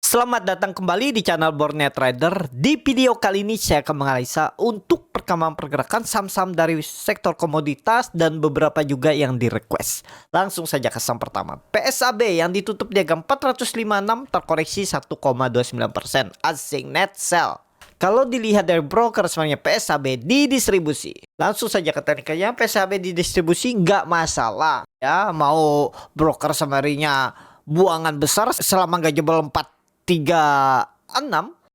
Selamat datang kembali di channel Borneo Trader. Di video kali ini saya akan menganalisa untuk perkembangan pergerakan saham-saham dari sektor komoditas dan beberapa juga yang di request. Langsung saja ke saham pertama. PSAB yang ditutup di harga 456 terkoreksi 1,29%. Asing net sell. Kalau dilihat dari broker semuanya PSAB di distribusi. Langsung saja ke tekniknya, PSAB di distribusi nggak masalah. Ya, mau broker samarinya buangan besar selama nggak jebol 436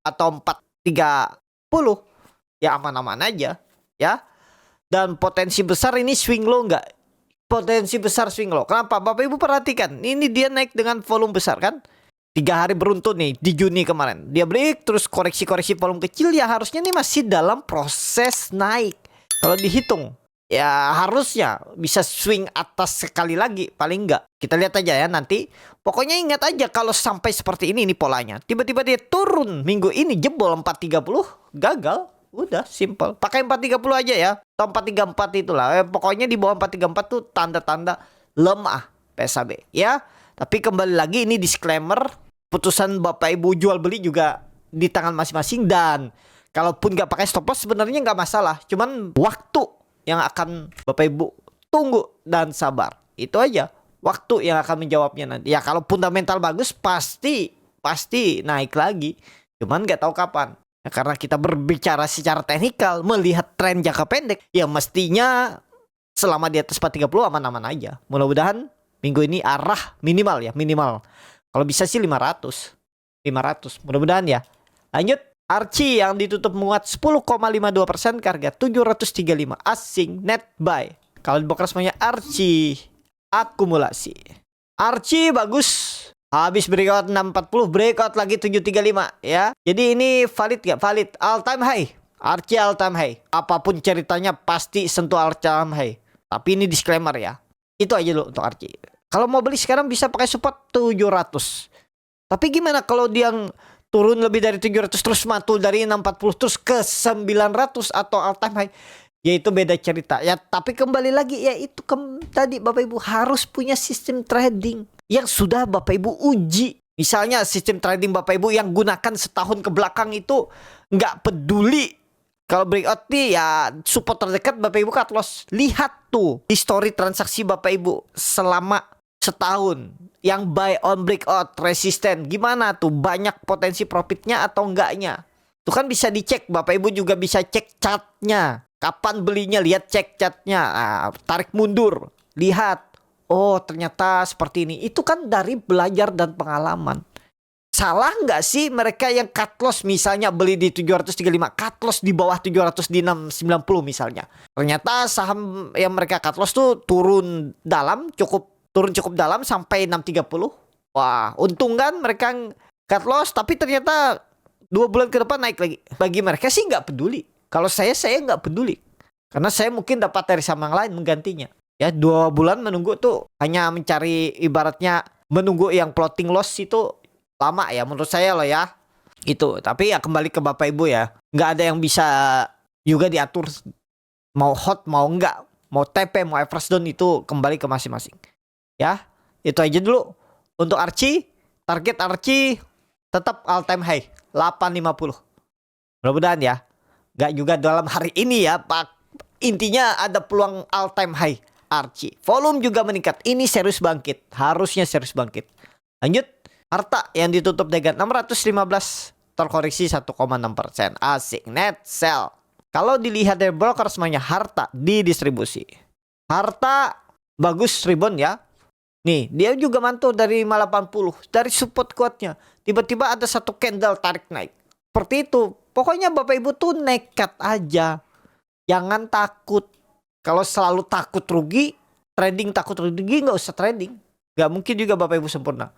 atau 430 ya aman-aman aja ya. Dan potensi besar ini swing low nggak? Potensi besar swing low. Kenapa? Bapak Ibu perhatikan, ini dia naik dengan volume besar kan? 3 hari beruntun nih di Juni kemarin. Dia break terus koreksi-koreksi volume kecil, ya harusnya nih masih dalam proses naik. Kalau dihitung ya harusnya bisa swing atas sekali lagi paling enggak. Kita lihat aja ya nanti. Pokoknya ingat aja kalau sampai seperti ini nih polanya. Tiba-tiba dia turun minggu ini jebol 430, gagal. Udah simple. Pakai 430 aja ya. Atau 434 itulah. Pokoknya di bawah 434 tuh tanda-tanda lemah PSAB ya. Tapi kembali lagi ini disclaimer, putusan Bapak Ibu jual beli juga di tangan masing-masing, dan kalaupun nggak pakai stop loss sebenarnya nggak masalah. Cuman waktu yang akan Bapak Ibu tunggu dan sabar. Itu aja. Waktu yang akan menjawabnya nanti. Ya kalau fundamental bagus pasti naik lagi. Cuman nggak tahu kapan. Ya, karena kita berbicara secara teknikal, melihat tren jangka pendek, ya mestinya selama di atas 430 aman-aman aja. Mudah-mudahan minggu ini arah minimal ya, minimal. Kalau bisa sih 500. Mudah-mudahan ya. Lanjut. Archie yang ditutup menguat 10,52% ke harga 735. Asing net buy. Kalau dibongkar semuanya Archie akumulasi. Archie bagus. Habis breakout 640, breakout lagi 735 ya. Jadi ini valid gak? Valid. All time high. Archie all time high. Apapun ceritanya pasti sentuh all time high. Tapi ini disclaimer ya. Itu aja dulu untuk Archie. Kalau mau beli sekarang bisa pakai support 700. Tapi gimana kalau dia turun lebih dari 700 terus mantul dari 640 terus ke 900 atau all time high? Ya itu beda cerita. Ya tapi kembali lagi ya itu tadi Bapak Ibu harus punya sistem trading yang sudah Bapak Ibu uji. Misalnya sistem trading Bapak Ibu yang gunakan setahun ke belakang itu nggak peduli. Kalau breakout nih ya support terdekat Bapak Ibu cut loss. Lihat tuh history transaksi Bapak Ibu selama setahun. Yang buy on breakout resisten gimana tuh, banyak potensi profitnya atau enggaknya. Itu kan bisa dicek. Bapak Ibu juga bisa cek chartnya. Kapan belinya, lihat cek chartnya. Nah, tarik mundur, lihat. Oh ternyata seperti ini. Itu kan dari belajar dan pengalaman. Salah nggak sih mereka yang cut loss misalnya beli di 735, cut loss di bawah 700 di 690 misalnya. Ternyata saham yang mereka cut loss tuh turun cukup dalam sampai 630. Wah, untung kan mereka cut loss, tapi ternyata 2 bulan ke depan naik lagi. Bagi mereka sih nggak peduli. Kalau saya nggak peduli. Karena saya mungkin dapat dari saham yang lain menggantinya. Ya, 2 bulan menunggu tuh hanya mencari ibaratnya menunggu yang floating loss itu lama ya menurut saya loh ya. Itu. Tapi ya kembali ke Bapak Ibu ya. Nggak ada yang bisa juga diatur mau hot mau enggak. Mau TP mau average down itu kembali ke masing-masing. Ya, itu aja dulu untuk Archie. Target Archie tetap all time high 850. Mudah-mudahan ya. Gak juga dalam hari ini ya Pak. Intinya ada peluang all time high Archie. Volume juga meningkat. Ini serius bangkit. Harusnya serius bangkit. Lanjut. Harta yang ditutup dengan 615 terkoreksi 1,6%. Asik net sell. Kalau dilihat dari broker semuanya Harta di distribusi. Harta bagus rebound ya. Nih, dia juga mantul dari 580, dari support kuatnya. Tiba-tiba ada satu candle tarik naik. Seperti itu. Pokoknya Bapak Ibu tuh nekat aja. Jangan takut. Kalau selalu takut rugi, takut rugi nggak usah trading. Nggak mungkin juga Bapak Ibu sempurna.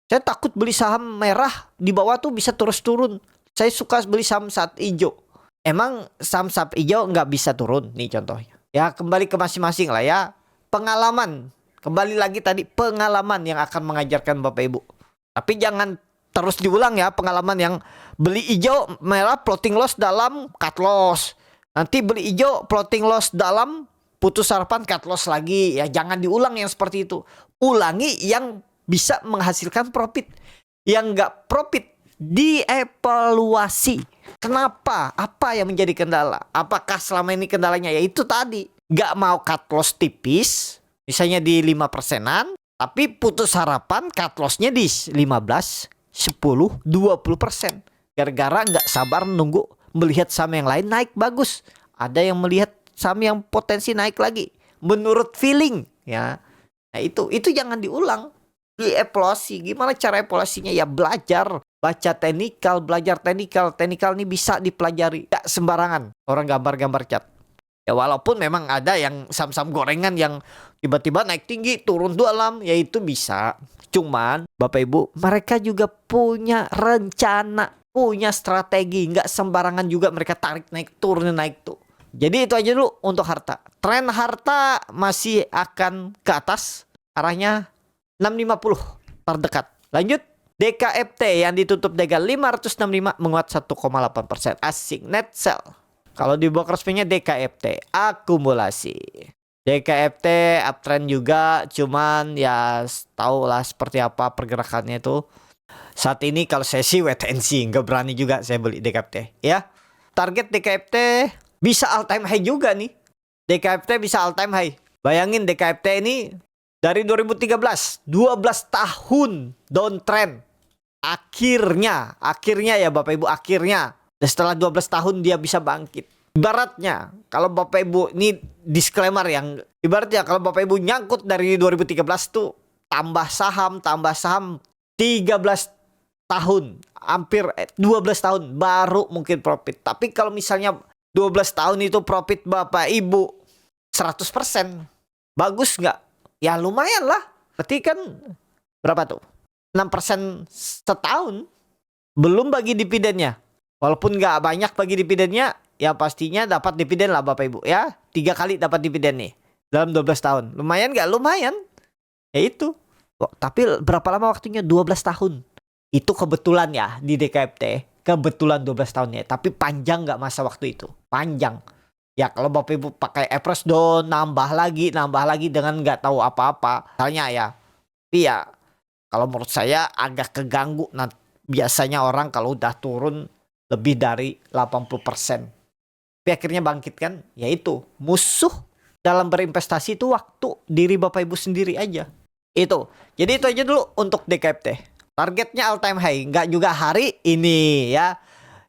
Saya takut beli saham merah di bawah tuh bisa terus turun. Saya suka beli saham saat hijau. Emang saham saat hijau nggak bisa turun? Nih contohnya. Ya kembali ke masing-masing lah ya. Pengalaman. Kembali lagi tadi pengalaman yang akan mengajarkan Bapak Ibu. Tapi jangan terus diulang ya pengalaman yang beli hijau merah floating loss dalam cut loss. Nanti beli hijau floating loss dalam putus harapan cut loss lagi. Ya jangan diulang yang seperti itu. Ulangi yang bisa menghasilkan profit. Yang nggak profit dievaluasi. Kenapa? Apa yang menjadi kendala? Apakah selama ini kendalanya ya itu tadi, nggak mau cut loss tipis, misalnya di 5%-an, tapi putus harapan cut loss-nya di 15, 10, 20%. Gara-gara nggak sabar nunggu melihat saham yang lain naik bagus. Ada yang melihat saham yang potensi naik lagi menurut feeling ya. Nah itu jangan diulang. Dievaluasi. Gimana cara evaluasinya? Ya belajar, baca teknikal, belajar teknikal. Teknikal ini bisa dipelajari. Gak sembarangan orang gambar-gambar cat. Ya walaupun memang ada yang saham-saham gorengan yang tiba-tiba naik tinggi turun dalam, ya itu bisa. Cuman Bapak Ibu, mereka juga punya rencana, punya strategi. Nggak sembarangan juga mereka tarik naik turun naik tuh. Jadi itu aja dulu untuk harta. Tren harta masih akan ke atas, arahnya 650 terdekat. Lanjut, DKFT yang ditutup dengan 565 menguat 1,8%. Asing net sell. Kalau di broker resminya DKFT akumulasi. DKFT uptrend juga, cuman ya tahu lah seperti apa pergerakannya itu. Saat ini kalau saya sih wait and see, nggak berani juga saya beli DKFT ya. Target DKFT bisa all time high juga nih. DKFT bisa all time high. Bayangin DKFT ini dari 2013, 12 tahun downtrend. Akhirnya ya Bapak Ibu, akhirnya. Dan setelah 12 tahun dia bisa bangkit. Ibaratnya, kalau Bapak Ibu, ini disclaimer yang, ibaratnya kalau Bapak Ibu nyangkut dari 2013 tuh, tambah saham 13 tahun, hampir 12 tahun, baru mungkin profit. Tapi kalau misalnya 12 tahun itu profit Bapak Ibu 100%, bagus nggak? Ya lumayan lah. Berarti kan berapa tuh? 6% setahun. Belum bagi dividennya. Walaupun nggak banyak bagi dividennya, ya pastinya dapat dividen lah Bapak Ibu ya. 3 kali dapat dividen nih dalam 12 tahun. Lumayan nggak? Lumayan. Ya itu. Tapi berapa lama waktunya? 12 tahun. Itu kebetulan ya di DKFT. Kebetulan 12 tahunnya. Tapi panjang nggak masa waktu itu? Panjang. Ya kalau Bapak Ibu pakai average down, nambah lagi dengan nggak tahu apa-apa. Misalnya ya. Tapi ya kalau menurut saya agak keganggu. Nah, biasanya orang kalau udah turun lebih dari 80%. Tapi akhirnya bangkit kan. Yaitu musuh dalam berinvestasi itu waktu. Diri Bapak Ibu sendiri aja. Itu. Jadi itu aja dulu untuk DKFT. Targetnya all time high. Nggak juga hari ini ya.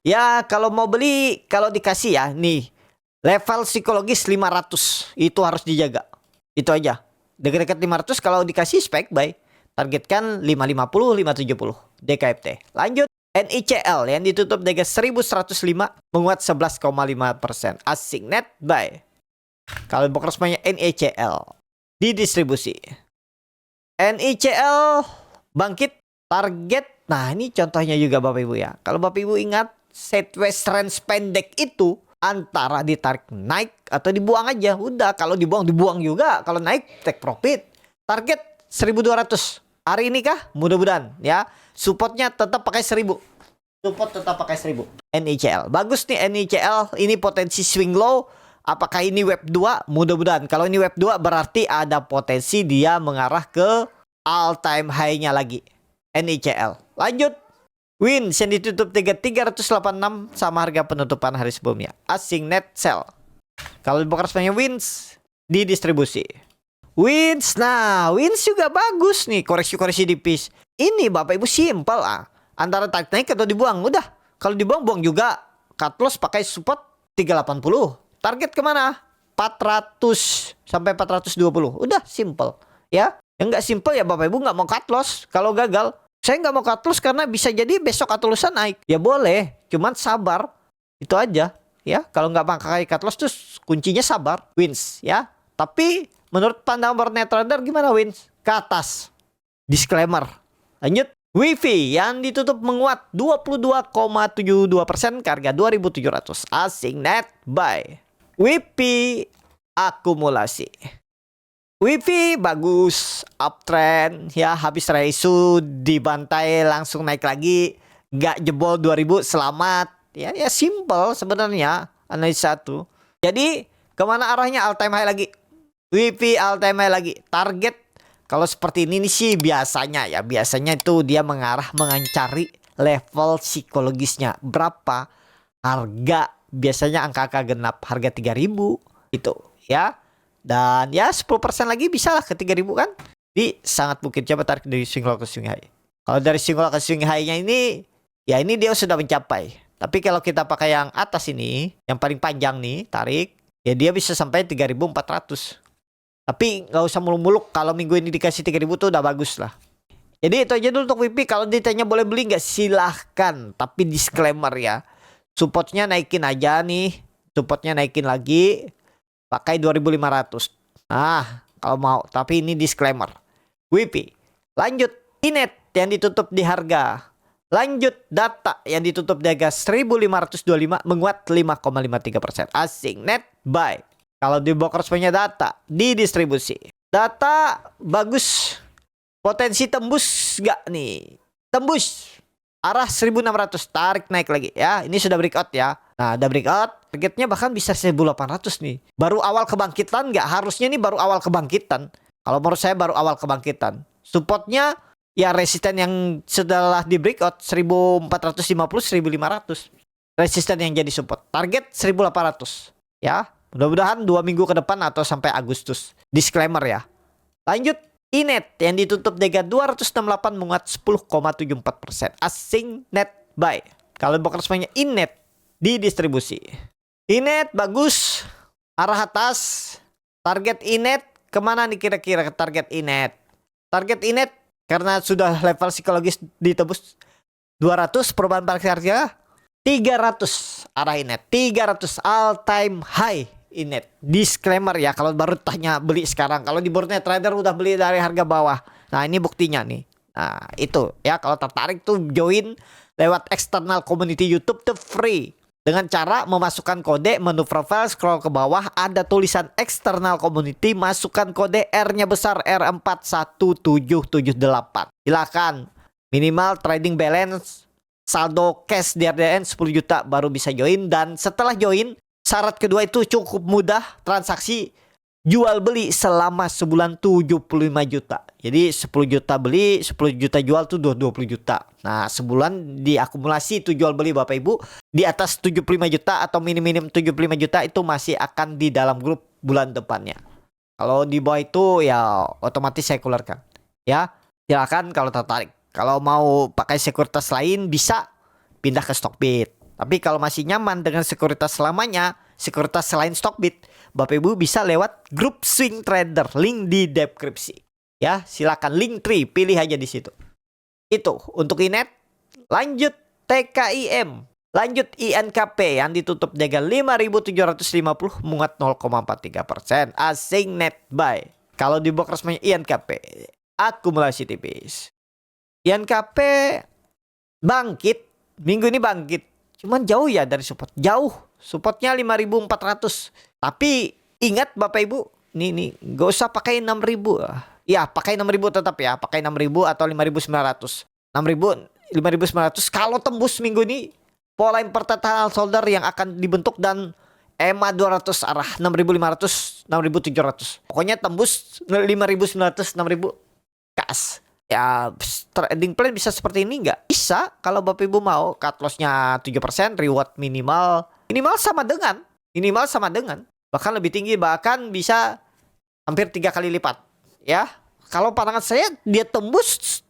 Ya kalau mau beli, kalau dikasih ya nih. Level psikologis 500. Itu harus dijaga. Itu aja. Dekat-dekat 500 kalau dikasih spike buy. Targetkan 550, 570. DKFT. Lanjut. NICL yang ditutup dengan 1105 menguat 11,5%. Asing net buy. Kalau broker resminya NICL. Didistribusi. NICL bangkit target. Nah ini contohnya juga Bapak Ibu ya. Kalau Bapak Ibu ingat sideways range pendek itu antara ditarik naik atau dibuang aja. Udah kalau dibuang juga. Kalau naik take profit. Target 1200. Hari ini kah? Mudah-mudahan ya. Supportnya tetap pakai 1000. Support tetap pakai 1000. NICL. Bagus nih NICL. Ini potensi swing low. Apakah ini wave 2? Mudah-mudahan. Kalau ini wave 2 berarti ada potensi dia mengarah ke all time high-nya lagi. NICL. Lanjut. Wins yang ditutup 386 sama harga penutupan hari sebelumnya. Asing net sell. Kalau broker resminya Wins didistribusi. Wins. Nah, Wins juga bagus nih. Koreksi-koreksi tipis. Ini Bapak Ibu simpel ah. Antara tarik naik atau dibuang. Udah. Kalau dibuang, buang juga. Cut loss pakai support 380. Target kemana? 400 sampai 420. Udah simple. Ya. Yang nggak simple ya Bapak Ibu nggak mau cut loss. Kalau gagal. Saya nggak mau cut loss karena bisa jadi besok atau lusa naik. Ya boleh. Cuman sabar. Itu aja. Ya. Kalau nggak pakai cut loss tuh kuncinya sabar. Wins. Ya. Tapi menurut pandangan Warnet Trader gimana Wins? Ke atas. Disclaimer. Lanjut. WiFi yang ditutup menguat 22,72% ke harga 2.700. Asing net buy. WiFi akumulasi. WiFi bagus, uptrend ya, habis reisu dibantai langsung naik lagi, nggak jebol 2000, selamat. Ya simple sebenarnya analisa tuh. Jadi kemana arahnya? All time high lagi. WiFi all time high lagi. Target kalau seperti ini nih sih biasanya itu dia mengarah mengancari level psikologisnya. Berapa harga, biasanya angka-angka genap harga 3.000 itu ya. Dan ya 10% lagi bisa lah ke 3.000 kan. Jadi sangat mungkin. Coba tarik dari swing low ke swing high. Kalau dari swing low ke swing high-nya ini, ya ini dia sudah mencapai. Tapi kalau kita pakai yang atas ini, yang paling panjang nih, tarik, ya dia bisa sampai 3.400. Tapi nggak usah muluk-muluk. Kalau minggu ini dikasih 3.000 tuh udah bagus lah. Jadi itu aja dulu untuk WP. Kalau ditanya boleh beli nggak, silahkan. Tapi disclaimer ya, supportnya naikin aja nih. Supportnya naikin lagi. Pakai 2.500. Nah, kalau mau. Tapi ini disclaimer. WP. Lanjut. Inet yang ditutup di harga. Lanjut data yang ditutup di harga 1.525 menguat 5,53%. Asing net buy. Kalau di brokers punya data di distribusi. Data bagus. Potensi tembus gak nih? Tembus. Arah 1.600. Tarik naik lagi ya. Ini sudah breakout ya. Nah udah breakout. Targetnya bahkan bisa 1.800 nih. Baru awal kebangkitan gak? Harusnya ini baru awal kebangkitan. Kalau menurut saya baru awal kebangkitan. Supportnya ya resisten yang setelah di breakout 1.450, 1.500. Resisten yang jadi support. Target 1.800 ya. Mudah-mudahan 2 minggu ke depan atau sampai Agustus. Disclaimer ya. Lanjut. Inet yang ditutup DG 268 menguat 10,74%. Asing net buy. Kalau brokers punya Inet di distribusi. Inet bagus. Arah atas. Target Inet kemana nih kira-kira target Inet? Target Inet karena sudah level psikologis ditebus 200 perubahan balik harga 300 arah Inet. 300 all time high Inet. Disclaimer ya, kalau baru tanya beli sekarang. Kalau di Boardnet Trader udah beli dari harga bawah. Nah ini buktinya nih. Nah itu ya, kalau tertarik tuh join lewat external community YouTube tuh free. Dengan cara memasukkan kode, menu profile, scroll ke bawah, ada tulisan external community, masukkan kode R-nya besar R41778. Silakan. Minimal trading balance, saldo cash di RDN 10 juta baru bisa join. Dan setelah join, syarat kedua itu cukup mudah, transaksi jual beli selama sebulan 75 juta. Jadi 10 juta beli, 10 juta jual tuh 20 juta. Nah sebulan diakumulasi itu jual beli Bapak Ibu. Di atas 75 juta atau minim-minim 75 juta itu masih akan di dalam grup bulan depannya. Kalau di bawah itu ya otomatis saya keluarkan. Ya silakan kalau tertarik. Kalau mau pakai sekuritas lain bisa pindah ke Stockbit. Tapi kalau masih nyaman dengan sekuritas selamanya, sekuritas selain Stockbit, Bapak Ibu bisa lewat grup swing trader, link di deskripsi. Ya, silakan link tree, pilih aja di situ. Itu untuk Inet. Lanjut TKIM, lanjut INKP yang ditutup dengan 5.750 menguat 0,43%. Asing net buy. Kalau di box resminya INKP, akumulasi tipis. INKP bangkit, minggu ini bangkit. Cuman jauh ya dari support. Jauh. Supportnya 5.400. Tapi ingat Bapak Ibu. Nih. Gak usah pakai 6.000. Ya pakai 6.000 tetap ya. Pakai 6.000 atau 5.900. 5.900. Kalau tembus minggu ini. Pola pertahanan solder yang akan dibentuk. Dan EMA 200 arah 6.500. 6.700. Pokoknya tembus 5.900. 6.000. Kas. Ya trading plan bisa seperti ini nggak? Bisa kalau Bapak Ibu mau. Cut loss-nya 7%, reward minimal sama dengan. Bahkan lebih tinggi, bahkan bisa hampir 3 kali lipat. Ya, kalau pandangan saya dia tembus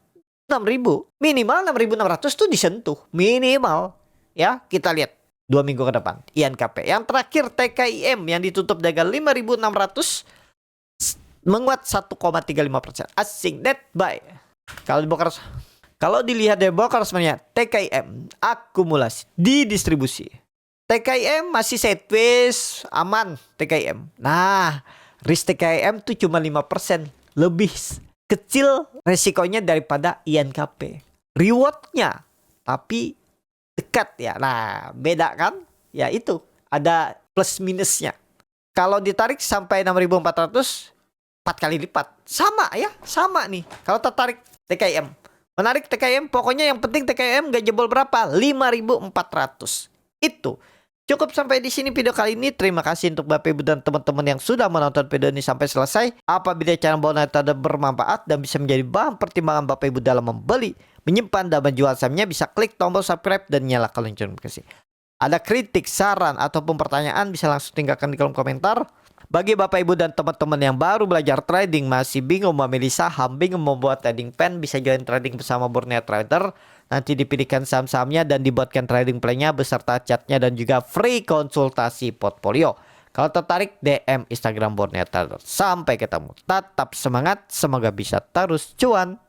6.000. Minimal 6.600 tuh disentuh. Minimal. Ya, kita lihat 2 minggu ke depan. INKP. Yang terakhir TKIM yang ditutup dengan 5.600 menguat 1,35%. Asing net buy. Kalau dilihat dari brokers sebenarnya TKIM akumulasi di distribusi. TKIM masih sideways, aman TKIM. Nah, risk TKIM tuh cuma 5%, lebih kecil resikonya daripada INKP. Rewardnya tapi dekat ya. Nah, beda kan? Ya itu, ada plus minusnya. Kalau ditarik sampai 6.400, 4 kali lipat. Sama ya, sama nih. Kalau tertarik TKIM, menarik TKIM, pokoknya yang penting TKIM gak jebol berapa? 5.400. Itu Cukup sampai di sini video kali ini. Terima kasih untuk Bapak Ibu dan teman-teman yang sudah menonton video ini sampai selesai. Apabila channel Boneta bermanfaat dan bisa menjadi bahan pertimbangan Bapak Ibu dalam membeli, menyimpan dan menjual sahamnya, bisa klik tombol subscribe dan nyalakan lonceng notifikasi. Ada kritik, saran ataupun pertanyaan bisa langsung tinggalkan di kolom komentar. Bagi Bapak Ibu dan teman-teman yang baru belajar trading, masih bingung memilih saham, bingung membuat trading plan, bisa join trading bersama Borneo Trader. Nanti dipilihkan saham-sahamnya dan dibuatkan trading plan-nya beserta chatnya dan juga free konsultasi portfolio. Kalau tertarik, DM Instagram Borneo Trader. Sampai ketemu. Tetap semangat, semoga bisa terus cuan.